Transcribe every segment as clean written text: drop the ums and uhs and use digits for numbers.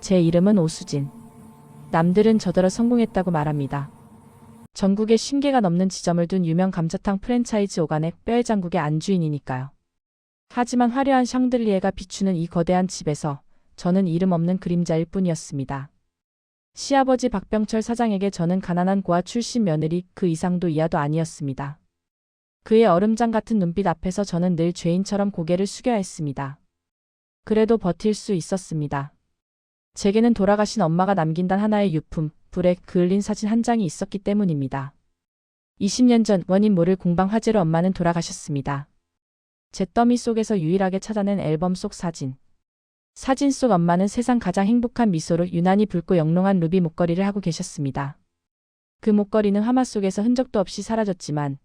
제 이름은 오수진. 남들은 저더러 성공했다고 말합니다. 전국에 50개가 넘는 지점을 둔 유명 감자탕 프랜차이즈 오간의 뼈의 장국의 안주인이니까요. 하지만 화려한 샹들리에가 비추는 이 거대한 집에서 저는 이름 없는 그림자일 뿐이었습니다. 시아버지 박병철 사장에게 저는 가난한 고아 출신 며느리 그 이상도 이하도 아니었습니다. 그의 얼음장 같은 눈빛 앞에서 저는 늘 죄인처럼 고개를 숙여야 했습니다. 그래도 버틸 수 있었습니다. 제게는 돌아가신 엄마가 남긴 단 하나의 유품, 불에 그을린 사진 한 장이 있었기 때문입니다. 20년 전 원인 모를 공방 화재로 엄마는 돌아가셨습니다. 제 더미 속에서 유일하게 찾아낸 앨범 속 사진. 사진 속 엄마는 세상 가장 행복한 미소로 유난히 붉고 영롱한 루비 목걸이를 하고 계셨습니다. 그 목걸이는 화마 속에서 흔적도 없이 사라졌지만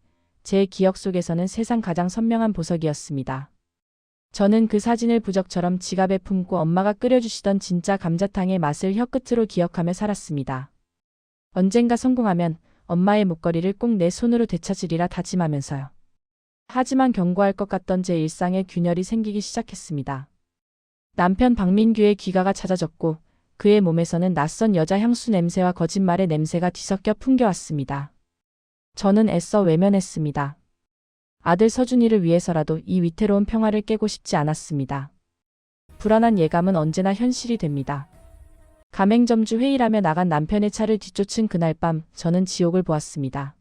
제 기억 속에서는 세상 가장 선명한 보석이었습니다. 저는 그 사진을 부적처럼 지갑에 품고 엄마가 끓여주시던 진짜 감자탕의 맛을 혀끝으로 기억하며 살았습니다. 언젠가 성공하면 엄마의 목걸이를 꼭 내 손으로 되찾으리라 다짐하면서요. 하지만 경고할 것 같던 제 일상에 균열이 생기기 시작했습니다. 남편 박민규의 귀가가 잦아졌고 그의 몸에서는 낯선 여자 향수 냄새와 거짓말의 냄새가 뒤섞여 풍겨왔습니다. 저는 애써 외면했습니다. 아들 서준이를 위해서라도 이 위태로운 평화를 깨고 싶지 않았습니다. 불안한 예감은 언제나 현실이 됩니다. 가맹점주 회의라며 나간 남편의 차를 뒤쫓은 그날 밤 저는 지옥을 보았습니다.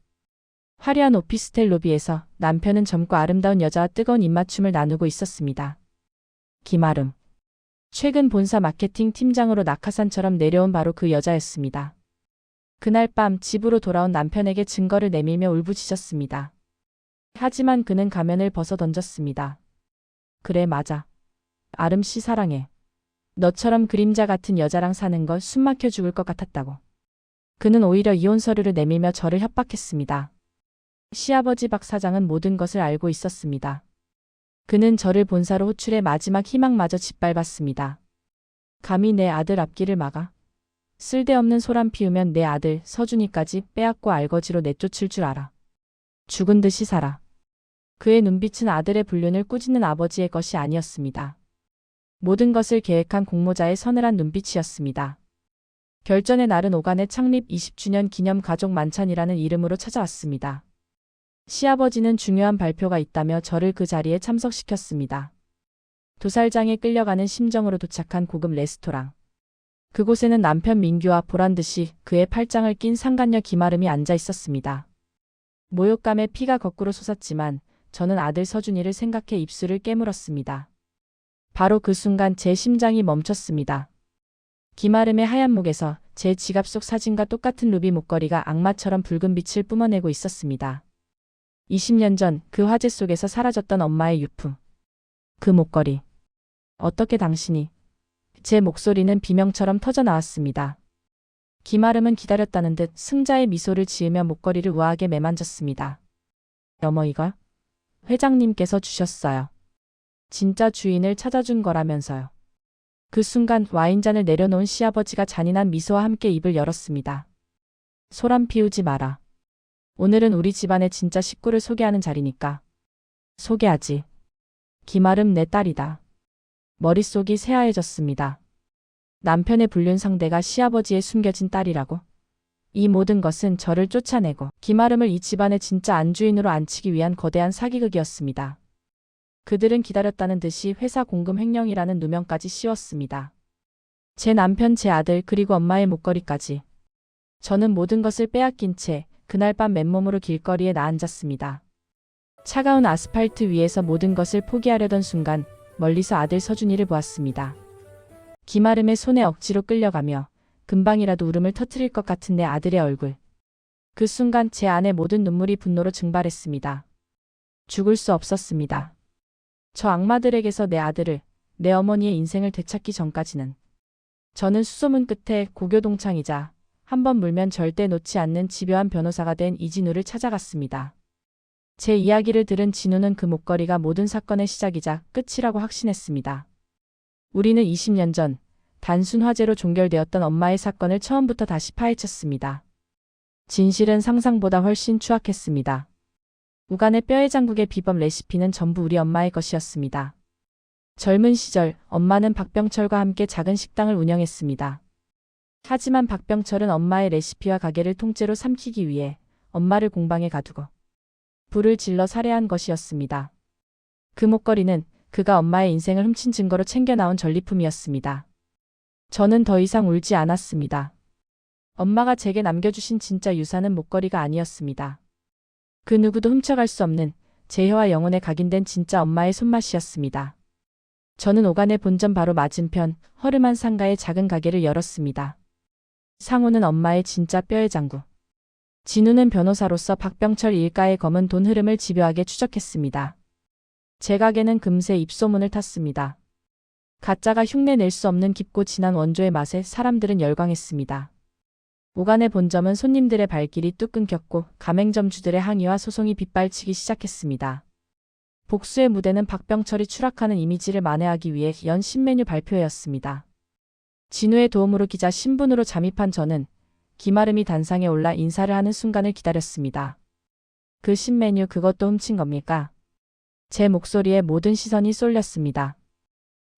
화려한 오피스텔 로비에서 남편은 젊고 아름다운 여자와 뜨거운 입맞춤을 나누고 있었습니다. 김아름. 최근 본사 마케팅 팀장으로 낙하산처럼 내려온 바로 그 여자였습니다. 그날 밤 집으로 돌아온 남편에게 증거를 내밀며 울부짖었습니다. 하지만 그는 가면을 벗어 던졌습니다. 그래 맞아. 아름 씨 사랑해. 너처럼 그림자 같은 여자랑 사는 걸 숨막혀 죽을 것 같았다고. 그는 오히려 이혼 서류를 내밀며 저를 협박했습니다. 시아버지 박 사장은 모든 것을 알고 있었습니다. 그는 저를 본사로 호출해 마지막 희망마저 짓밟았습니다. 감히 내 아들 앞길을 막아? 쓸데없는 소란 피우면 내 아들 서준이까지 빼앗고 알거지로 내쫓을 줄 알아. 죽은 듯이 살아. 그의 눈빛은 아들의 불륜을 꾸짖는 아버지의 것이 아니었습니다. 모든 것을 계획한 공모자의 서늘한 눈빛이었습니다. 결전의 날은 오간의 창립 20주년 기념 가족 만찬이라는 이름으로 찾아왔습니다. 시아버지는 중요한 발표가 있다며 저를 그 자리에 참석시켰습니다. 도살장에 끌려가는 심정으로 도착한 고급 레스토랑. 그곳에는 남편 민규와 보란듯이 그의 팔짱을 낀 상간녀 김아름이 앉아 있었습니다. 모욕감에 피가 거꾸로 솟았지만 저는 아들 서준이를 생각해 입술을 깨물었습니다. 바로 그 순간 제 심장이 멈췄습니다. 김아름의 하얀 목에서 제 지갑 속 사진과 똑같은 루비 목걸이가 악마처럼 붉은 빛을 뿜어내고 있었습니다. 20년 전 그 화재 속에서 사라졌던 엄마의 유품. 그 목걸이. 어떻게 당신이... 제 목소리는 비명처럼 터져 나왔습니다. 김아름은 기다렸다는 듯 승자의 미소를 지으며 목걸이를 우아하게 매만졌습니다. 어머 이걸? 회장님께서 주셨어요. 진짜 주인을 찾아준 거라면서요. 그 순간 와인잔을 내려놓은 시아버지가 잔인한 미소와 함께 입을 열었습니다. 소란 피우지 마라. 오늘은 우리 집안의 진짜 식구를 소개하는 자리니까. 소개하지. 김아름 내 딸이다. 머릿속이 새하얘졌습니다. 남편의 불륜 상대가 시아버지의 숨겨진 딸이라고? 이 모든 것은 저를 쫓아내고 김아름을 이 집안의 진짜 안주인으로 앉히기 위한 거대한 사기극이었습니다. 그들은 기다렸다는 듯이 회사 공금 횡령이라는 누명까지 씌웠습니다. 제 남편, 제 아들, 그리고 엄마의 목걸이까지. 저는 모든 것을 빼앗긴 채 그날 밤 맨몸으로 길거리에 나앉았습니다. 차가운 아스팔트 위에서 모든 것을 포기하려던 순간 멀리서 아들 서준이를 보았습니다. 김아름의 손에 억지로 끌려가며 금방이라도 울음을 터뜨릴 것 같은 내 아들의 얼굴. 그 순간 제 안의 모든 눈물이 분노로 증발했습니다. 죽을 수 없었습니다. 저 악마들에게서 내 아들을, 내 어머니의 인생을 되찾기 전까지는. 저는 수소문 끝에 고교동창이자 한 번 물면 절대 놓지 않는 집요한 변호사가 된 이진우를 찾아갔습니다. 제 이야기를 들은 진우는 그 목걸이가 모든 사건의 시작이자 끝이라고 확신했습니다. 우리는 20년 전 단순 화재로 종결되었던 엄마의 사건을 처음부터 다시 파헤쳤습니다. 진실은 상상보다 훨씬 추악했습니다. 우간의 뼈해장국의 비법 레시피는 전부 우리 엄마의 것이었습니다. 젊은 시절 엄마는 박병철과 함께 작은 식당을 운영했습니다. 하지만 박병철은 엄마의 레시피와 가게를 통째로 삼키기 위해 엄마를 공방에 가두고 불을 질러 살해한 것이었습니다. 그 목걸이는 그가 엄마의 인생을 훔친 증거로 챙겨 나온 전리품이었습니다. 저는 더 이상 울지 않았습니다. 엄마가 제게 남겨주신 진짜 유산은 목걸이가 아니었습니다. 그 누구도 훔쳐갈 수 없는 제 혀와 영혼에 각인된 진짜 엄마의 손맛이었습니다. 저는 오간의 본점 바로 맞은편 허름한 상가의 작은 가게를 열었습니다. 상우는 엄마의 진짜 뼈의 장구. 진우는 변호사로서 박병철 일가의 검은 돈 흐름을 집요하게 추적했습니다. 제 가게는 금세 입소문을 탔습니다. 가짜가 흉내낼 수 없는 깊고 진한 원조의 맛에 사람들은 열광했습니다. 오간의 본점은 손님들의 발길이 뚝 끊겼고 가맹점주들의 항의와 소송이 빗발치기 시작했습니다. 복수의 무대는 박병철이 추락하는 이미지를 만회하기 위해 연 신메뉴 발표회였습니다. 진우의 도움으로 기자 신분으로 잠입한 저는 기마름이 단상에 올라 인사를 하는 순간을 기다렸습니다. 그 신메뉴 그것도 훔친 겁니까? 제 목소리에 모든 시선이 쏠렸습니다.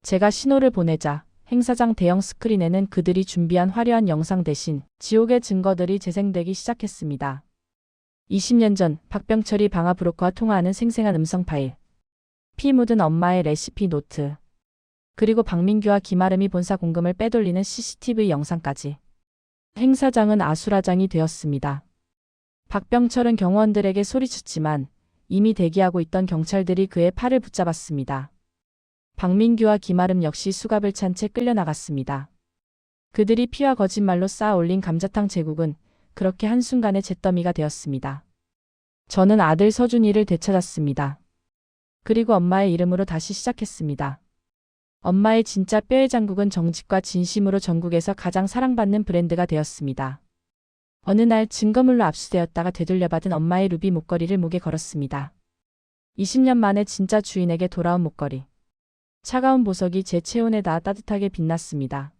제가 신호를 보내자 행사장 대형 스크린에는 그들이 준비한 화려한 영상 대신 지옥의 증거들이 재생되기 시작했습니다. 20년 전 박병철이 방화 브로커와 통화하는 생생한 음성 파일. 피 묻은 엄마의 레시피 노트. 그리고 박민규와 김아름이 본사 공금을 빼돌리는 CCTV 영상까지. 행사장은 아수라장이 되었습니다. 박병철은 경호원들에게 소리쳤지만 이미 대기하고 있던 경찰들이 그의 팔을 붙잡았습니다. 박민규와 김아름 역시 수갑을 찬 채 끌려나갔습니다. 그들이 피와 거짓말로 쌓아 올린 감자탕 제국은 그렇게 한순간에 잿더미가 되었습니다. 저는 아들 서준이를 되찾았습니다. 그리고 엄마의 이름으로 다시 시작했습니다. 엄마의 진짜 뼈의 장국은 정직과 진심으로 전국에서 가장 사랑받는 브랜드가 되었습니다. 어느 날 증거물로 압수되었다가 되돌려받은 엄마의 루비 목걸이를 목에 걸었습니다. 20년 만에 진짜 주인에게 돌아온 목걸이. 차가운 보석이 제 체온에 닿아 따뜻하게 빛났습니다.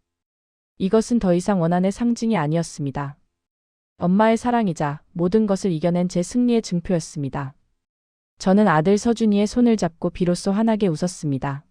이것은 더 이상 원한의 상징이 아니었습니다. 엄마의 사랑이자 모든 것을 이겨낸 제 승리의 증표였습니다. 저는 아들 서준이의 손을 잡고 비로소 환하게 웃었습니다.